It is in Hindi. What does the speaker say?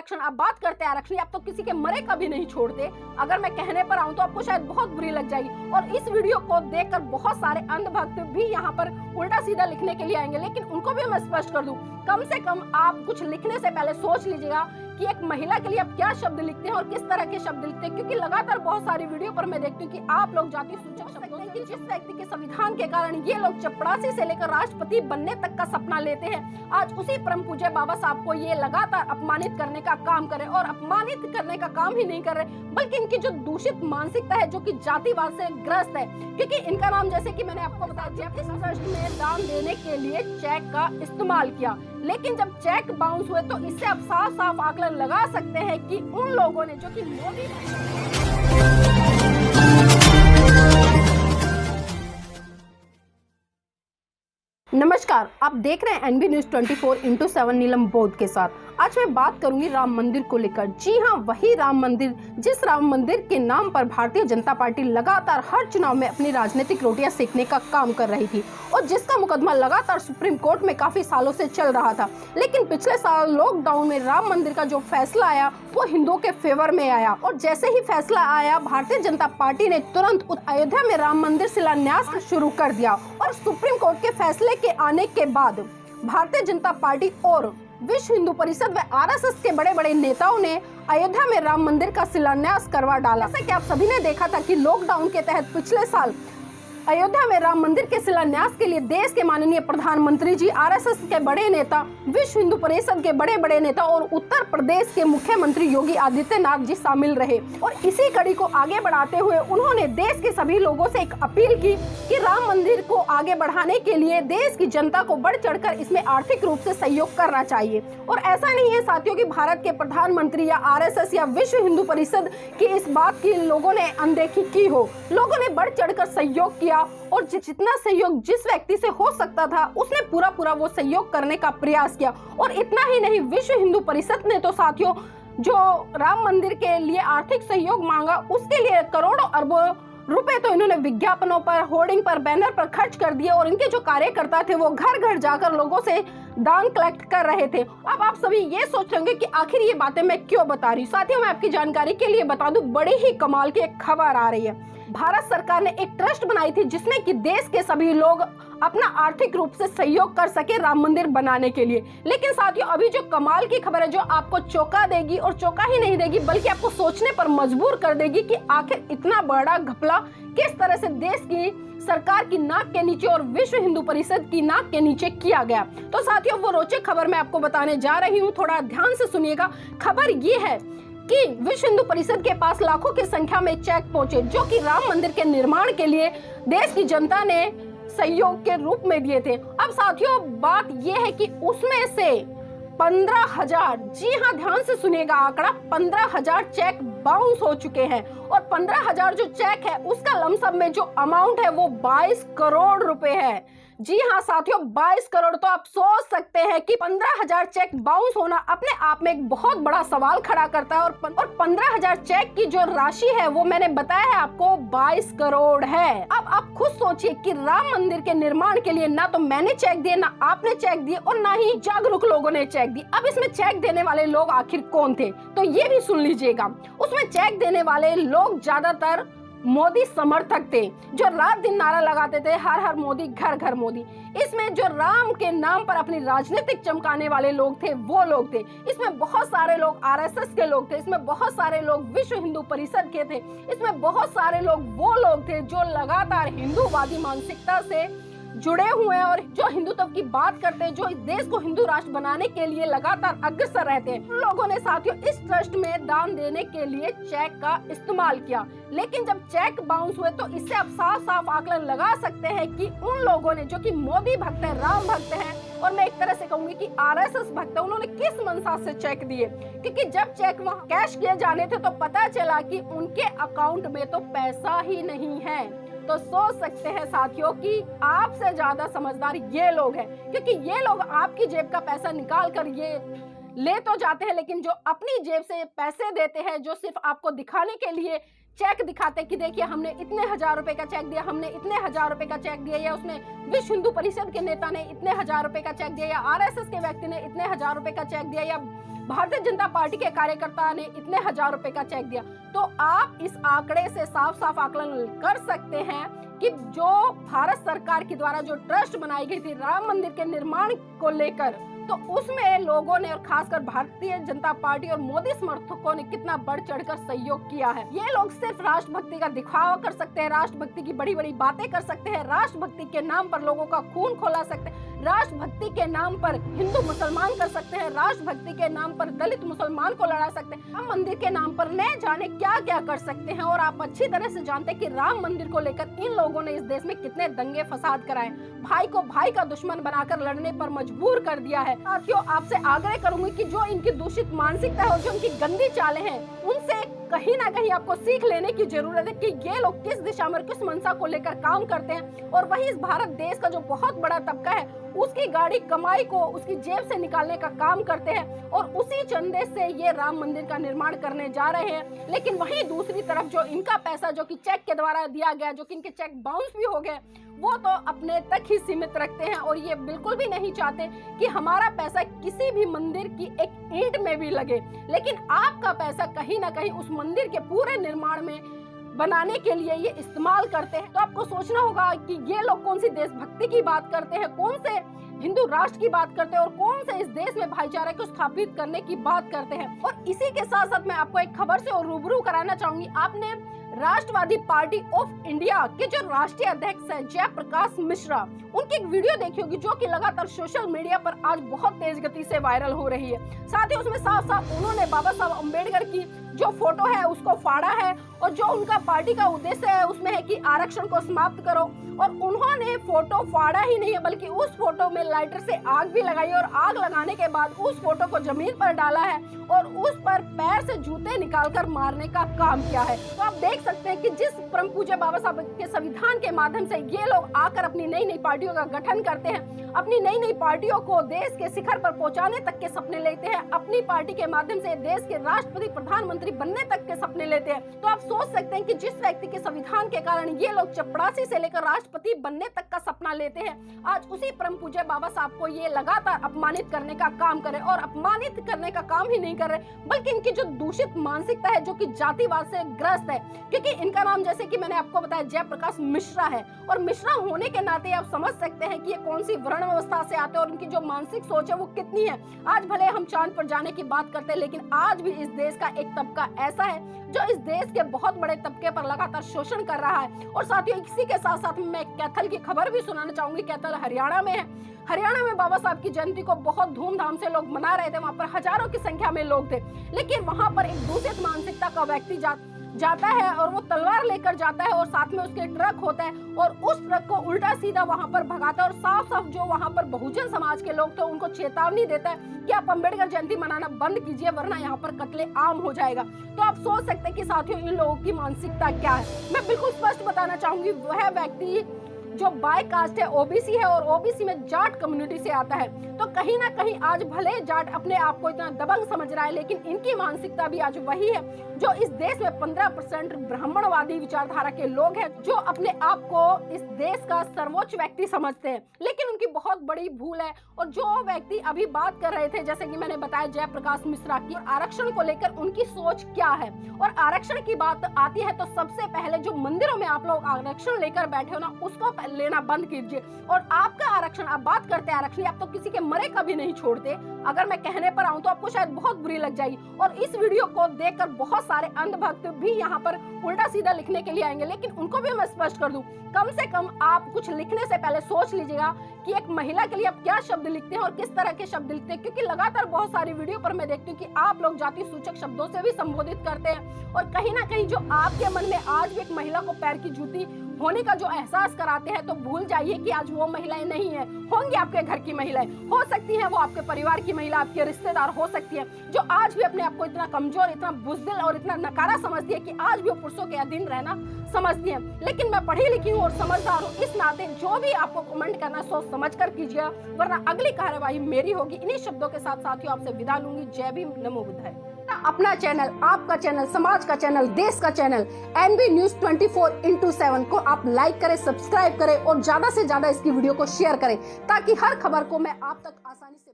आरक्षण, आप बात करते हैं आरक्षण, आप तो किसी के मरे का भी नहीं छोड़ते। अगर मैं कहने पर आऊं तो आपको शायद बहुत बुरी लग जाएगी और इस वीडियो को देखकर बहुत सारे अंधभक्त भी यहाँ पर उल्टा सीधा लिखने के लिए आएंगे। लेकिन उनको भी मैं स्पष्ट कर दूं, कम से कम आप कुछ लिखने से पहले सोच लीजिएगा कि एक महिला के लिए आप क्या शब्द लिखते हैं और किस तरह के शब्द लिखते हैं, क्योंकि लगातार बहुत सारी वीडियो पर मैं देखती हूँ कि आप लोग जाति सूचक शब्दों से, कि जिस व्यक्ति के संविधान के कारण ये लोग चपरासी से लेकर राष्ट्रपति बनने तक का सपना लेते हैं, आज उसी परम पूज्य बाबा साहब को ये लगातार अपमानित करने का काम करे। और अपमानित करने का काम ही नहीं कर रहे, बल्कि इनकी जो दूषित मानसिकता है जो कि जातिवाद से ग्रस्त है, क्योंकि इनका नाम, जैसे कि मैंने आपको बताया, इस ट्रस्ट में दान देने के लिए चेक का इस्तेमाल किया। लेकिन जब चेक बाउंस हुए तो इससे आप साफ साफ आकलन लगा सकते हैं कि उन लोगों ने, जो कि मोदी, नमस्कार, आप देख रहे हैं एनबी न्यूज 24/7 नीलम बौद्ध के साथ। आज मैं बात करूंगी राम मंदिर को लेकर। जी हां, वही राम मंदिर, जिस राम मंदिर के नाम पर भारतीय जनता पार्टी लगातार हर चुनाव में अपनी राजनीतिक रोटियां सेकने का काम कर रही थी और जिसका मुकदमा लगातार सुप्रीम कोर्ट में काफी सालों से चल रहा था। लेकिन पिछले साल लॉकडाउन में राम मंदिर का जो फैसला आया वो हिंदुओं के फेवर में आया और जैसे ही फैसला आया, भारतीय जनता पार्टी ने तुरंत अयोध्या में राम मंदिर शिलान्यास शुरू कर दिया। और सुप्रीम कोर्ट के फैसले के आने के बाद भारतीय जनता पार्टी और विश्व हिंदू परिषद व आरएसएस के बड़े बड़े नेताओं ने अयोध्या में राम मंदिर का शिलान्यास करवा डाला। जैसे कि आप सभी ने देखा था कि लॉकडाउन के तहत पिछले साल अयोध्या में राम मंदिर के शिलान्यास के लिए देश के माननीय प्रधानमंत्री जी, आरएसएस के बड़े नेता, विश्व हिंदू परिषद के बड़े बड़े नेता और उत्तर प्रदेश के मुख्यमंत्री योगी आदित्यनाथ जी शामिल रहे। और इसी कड़ी को आगे बढ़ाते हुए उन्होंने देश के सभी लोगों से एक अपील की कि राम मंदिर को आगे बढ़ाने के लिए देश की जनता को बढ़ चढ़कर इसमें आर्थिक रूप से सहयोग करना चाहिए। और ऐसा नहीं है साथियों कि भारत के प्रधानमंत्री या आरएसएस या विश्व हिंदू परिषद की इस बात की लोगों ने अनदेखी की हो। लोगों ने बढ़ चढ़कर सहयोग किया और जितना सहयोग जिस व्यक्ति से हो सकता था उसने पूरा वो सहयोग करने का प्रयास किया। और इतना ही नहीं, विश्व हिंदू परिषद ने तो साथियों जो राम मंदिर के लिए आर्थिक सहयोग मांगा उसके लिए करोड़ों अरबों रुपए तो इन्होंने विज्ञापनों पर, होर्डिंग पर, बैनर पर खर्च कर दिए और इनके जो कार्यकर्ता थे वो घर घर जाकर लोगों से दान कलेक्ट कर रहे थे। अब आप सभी ये सोच रहे होंगे कि आखिर ये बातें मैं क्यों बता रही हूँ। साथियों, मैं आपकी जानकारी के लिए बता दूं, बड़ी ही कमाल की एक खबर आ रही है। भारत सरकार ने एक ट्रस्ट बनाई थी जिसमें कि देश के सभी लोग अपना आर्थिक रूप से सहयोग कर सके राम मंदिर बनाने के लिए। लेकिन साथियों, अभी जो कमाल की खबर है जो आपको चौंका देगी, और चौंका ही नहीं देगी बल्कि आपको सोचने पर मजबूर कर देगी कि आखिर इतना बड़ा घपला किस तरह से देश की सरकार की नाक के नीचे और विश्व हिंदू परिषद की नाक के नीचे किया गया। तो साथियों, वो रोचक खबर मैं आपको बताने जा रही हूँ, थोड़ा ध्यान से सुनिएगा। खबर ये है कि विश्व हिंदू परिषद के पास लाखों की संख्या में चेक पहुंचे जो कि राम मंदिर के निर्माण के लिए देश की जनता ने सहयोग के रूप में दिए थे। अब साथियों, बात यह है कि उसमें से 15,000, जी हाँ ध्यान से सुनिएगा आंकड़ा, 15,000 चेक बाउंस हो चुके हैं। और 15,000 जो चेक है उसका लमसम में जो अमाउंट है वो 22 करोड़ रुपए है। जी हाँ साथियों, 22 करोड़। तो आप सोच सकते हैं कि 15,000 चेक बाउंस होना अपने आप में एक बहुत बड़ा सवाल खड़ा करता है। और 15,000 चेक की जो राशि है वो मैंने बताया है आपको 22 करोड़ है। अब आप खुद सोचिए कि राम मंदिर के निर्माण के लिए ना तो मैंने चेक दिए, ना आपने चेक दिए और ना ही जागरूक लोगों ने चेक दिए। अब इसमें चेक देने वाले लोग आखिर कौन थे, तो ये भी सुन लीजिएगा। उसमें चेक देने वाले लोग ज्यादातर मोदी समर्थक थे जो रात दिन नारा लगाते थे, हर हर मोदी, घर घर मोदी। इसमें जो राम के नाम पर अपनी राजनीतिक चमकाने वाले लोग थे वो लोग थे। इसमें बहुत सारे लोग आरएसएस के लोग थे, इसमें बहुत सारे लोग विश्व हिंदू परिषद के थे, इसमें बहुत सारे लोग वो लोग थे जो लगातार हिंदूवादी मानसिकता से जुड़े हुए हैं और जो हिंदुत्व की बात करते हैं, जो इस देश को हिंदू राष्ट्र बनाने के लिए लगातार अग्रसर रहते हैं। उन लोगों ने साथियों इस ट्रस्ट में दान देने के लिए चेक का इस्तेमाल किया। लेकिन जब चेक बाउंस हुए तो इससे आप साफ साफ आकलन लगा सकते हैं कि उन लोगों ने, जो कि मोदी भक्त है, राम भक्त है और मैं एक तरह से कहूंगी कि आरएसएस भक्त है, उन्होंने किस मनसा से चेक दिए। क्योंकि जब चेक वहाँ कैश किए जाने थे तो पता चला कि उनके अकाउंट में तो पैसा ही नहीं है। तो सोच सकते हैं साथियों कि आपसे ज्यादा समझदार ये लोग हैं, क्योंकि ये लोग आपकी जेब का पैसा निकाल कर ये ले तो जाते हैं, लेकिन जो अपनी जेब से पैसे देते हैं, जो सिर्फ आपको दिखाने के लिए चेक दिखाते कि देखिए हमने इतने हजार रुपए का चेक दिया, हमने इतने हजार रुपए का चेक दिया, या उसने विश्व हिंदू परिषद के नेता ने इतने हजार रुपए का चेक दिया, या आरएसएस के व्यक्ति ने इतने हजार रुपए का चेक दिया, या भारतीय जनता पार्टी के कार्यकर्ता ने इतने हजार रुपए का चेक दिया, तो आप इस आंकड़े से साफ साफ आकलन कर सकते हैं कि जो भारत सरकार के द्वारा जो ट्रस्ट बनाई गई थी राम मंदिर के निर्माण को लेकर, तो उसमें लोगों ने और खासकर भारतीय जनता पार्टी और मोदी समर्थकों ने कितना बढ़ चढ़कर सहयोग किया है। ये लोग सिर्फ राष्ट्रभक्ति का दिखावा कर सकते हैं, राष्ट्रभक्ति की बड़ी बड़ी बातें कर सकते हैं, राष्ट्रभक्ति के नाम पर लोगों का खून खौला सकते हैं, राष्ट्रभक्ति के नाम पर हिंदू मुसलमान कर सकते हैं, राष्ट्रभक्ति के नाम पर दलित मुसलमान को लड़ा सकते हैं, राम मंदिर के नाम पर न जाने क्या क्या कर सकते हैं। और आप अच्छी तरह से जानते हैं कि राम मंदिर को लेकर इन लोगों ने इस देश में कितने दंगे फसाद कराए, भाई को भाई का दुश्मन बनाकर लड़ने पर मजबूर कर दिया है। साथियों, आपसे आग्रह करूंगी कि जो इनकी दूषित मानसिकता है और जो इनकी गंदी चालें हैं, उनसे कहीं ना कहीं आपको सीख लेने की जरूरत है कि ये लोग किस दिशा में किस मंशा को लेकर काम करते हैं। और वही इस भारत देश का जो बहुत बड़ा तबका है उसकी गाड़ी कमाई को उसकी जेब से निकालने का काम करते हैं और उसी चंदे से ये राम मंदिर का निर्माण करने जा रहे हैं। लेकिन वहीं दूसरी तरफ जो इनका पैसा जो कि चेक के द्वारा दिया गया, जो कि इनके चेक बाउंस भी हो गए, वो तो अपने तक ही सीमित रखते हैं और ये बिल्कुल भी नहीं चाहते कि हमारा पैसा किसी भी मंदिर की एक ईंट में भी लगे। लेकिन आपका पैसा कहीं ना कहीं उस मंदिर के पूरे निर्माण में बनाने के लिए ये इस्तेमाल करते हैं। तो आपको सोचना होगा कि ये लोग कौन सी देशभक्ति की बात करते हैं, कौन से हिंदू राष्ट्र की बात करते हैं और कौन से इस देश में भाईचारे को स्थापित करने की बात करते हैं। और इसी के साथ साथ मैं आपको एक खबर से और रूबरू कराना चाहूंगी। आपने राष्ट्रवादी पार्टी ऑफ इंडिया के जो राष्ट्रीय अध्यक्ष है जयप्रकाश मिश्रा, उनकी एक वीडियो देखी होगी जो कि लगातार सोशल मीडिया पर आज बहुत तेज गति से वायरल हो रही है। साथ ही उसमें साफ साफ उन्होंने बाबा साहब अम्बेडकर की जो फोटो है उसको फाड़ा है और जो उनका पार्टी का उद्देश्य है उसमें है कि आरक्षण को समाप्त करो। और उन्होंने फोटो फाड़ा ही नहीं है बल्कि उस फोटो में लाइटर से आग भी लगाई और आग लगाने के बाद उस फोटो को जमीन पर डाला है और उस पर पैर से जूते निकालकर मारने का काम किया है। तो आप देख सकते हैं कि जिस परम पूज्य बाबा साहब के संविधान के माध्यम से ये लोग आकर अपनी नई नई पार्टियों का गठन करते हैं, अपनी नई नई पार्टियों को देश के शिखर पर पहुंचाने तक के सपने लेते हैं, अपनी पार्टी के माध्यम से देश के राष्ट्रपति प्रधानमंत्री बनने तक के सपने लेते हैं। तो आप सोच सकते हैं कि जिस व्यक्ति के संविधान के कारण ये लोग चपरासी से लेकर राष्ट्रपति बनने तक का सपना लेते हैं, आज उसी परम पूज्य बाबा साहब को ये लगातार अपमानित करने का काम करे। और अपमानित करने का काम ही नहीं कर रहे बल्कि इनकी जो दूषित मानसिकता है जो कि जातिवाद से ग्रस्त है, क्योंकि इनका नाम जैसे कि मैंने आपको बताया जयप्रकाश मिश्रा है और मिश्रा होने के नाते आप समझ सकते हैं कि ये कौन सी वर्ण व्यवस्था से आते हैं और उनकी जो मानसिक सोच है वो कितनी है। आज भले हम चांद पर जाने की बात करते हैं लेकिन आज भी इस देश का एक तबका ऐसा है जो इस देश के बहुत बड़े तबके पर लगातार शोषण कर रहा है। और साथियों, इसी के साथ साथ मैं कैथल की खबर भी सुनाना चाहूंगी। कैथल हरियाणा में है। हरियाणा में बाबा साहब की जयंती को बहुत धूमधाम से लोग मना रहे थे, वहां पर हजारों की संख्या में लोग थे। लेकिन वहां पर एक दूषित मानसिकता का व्यक्ति जाता है और वो तलवार लेकर जाता है और साथ में उसके ट्रक होता है और उस ट्रक को उल्टा सीधा वहां पर भगाता है और साफ साफ जो वहां पर बहुजन समाज के लोग थे उनको चेतावनी देता है कि आप अम्बेडकर जयंती मनाना बंद कीजिए वरना यहाँ पर कत्ले आम हो जाएगा। तो आप सोच सकते हैं कि साथियों इन लोगों की मानसिकता क्या है। मैं बिल्कुल स्पष्ट बताना चाहूंगी, वह व्यक्ति जो बाय कास्ट है ओबीसी है और ओबीसी में जाट कम्युनिटी से आता है। तो कहीं ना कहीं आज भले जाट अपने आप को इतना दबंग समझ रहा है लेकिन इनकी मानसिकता भी आज वही है जो इस देश में 15% ब्राह्मणवादी विचारधारा के लोग हैं जो अपने आप को इस देश का सर्वोच्च व्यक्ति समझते हैं। लेकिन उनकी बहुत बड़ी भूल है। और जो व्यक्ति अभी बात कर रहे थे जैसे कि मैंने बताया जयप्रकाश मिश्रा की, आरक्षण को लेकर उनकी सोच क्या है और आरक्षण की बात आती है तो सबसे पहले जो मंदिरों में आप लोग आरक्षण लेकर बैठे हो ना उसको लेना बंद कीजिए। और आपका आरक्षण, आप बात करते हैं आरक्षण, आप तो किसी के मरे का भी नहीं छोड़ते। अगर मैं कहने पर आऊं तो आपको शायद बहुत बुरी लग जाएगी और इस वीडियो को देखकर बहुत सारे अंधभक्त भी यहाँ पर उल्टा सीधा लिखने के लिए आएंगे। लेकिन उनको भी मैं स्पष्ट कर दूं, कम से कम आप कुछ लिखने से पहले सोच लीजिएगा कि एक महिला के लिए आप क्या शब्द लिखते हैं और किस तरह के शब्द लिखते हैं, क्योंकि लगातार बहुत सारी वीडियो पर मैं देखती हूँ कि आप लोग जाति सूचक शब्दों से भी संबोधित करते हैं और कहीं ना कहीं जो आपके मन में आज भी एक महिला को पैर की जूती होने का जो एहसास कराते हैं तो भूल जाइए कि आज वो महिलाएं नहीं है, होंगी आपके घर की महिलाएं, हो सकती हैं वो आपके परिवार की महिला, आपके रिश्तेदार हो सकती है जो आज भी अपने आप को इतना कमजोर, इतना बुज़दिल और इतना नकारा समझती है कि आज भी वो पुरुषों के अधीन रहना समझती है। लेकिन मैं पढ़ी लिखी हूँ और समझदार हूँ, इस नाते जो भी आपको कमेंट करना सोच समझ कर कीजिए वरना अगली कार्यवाही मेरी होगी। इन्हीं शब्दों के साथ साथियों आपसे विदा लूंगी। जय भीम, नमो बुद्धाय। अपना चैनल, आपका चैनल, समाज का चैनल, देश का चैनल एनबी न्यूज 24/7 को आप लाइक करें, सब्सक्राइब करें और ज्यादा से ज्यादा इसकी वीडियो को शेयर करें ताकि हर खबर को मैं आप तक आसानी से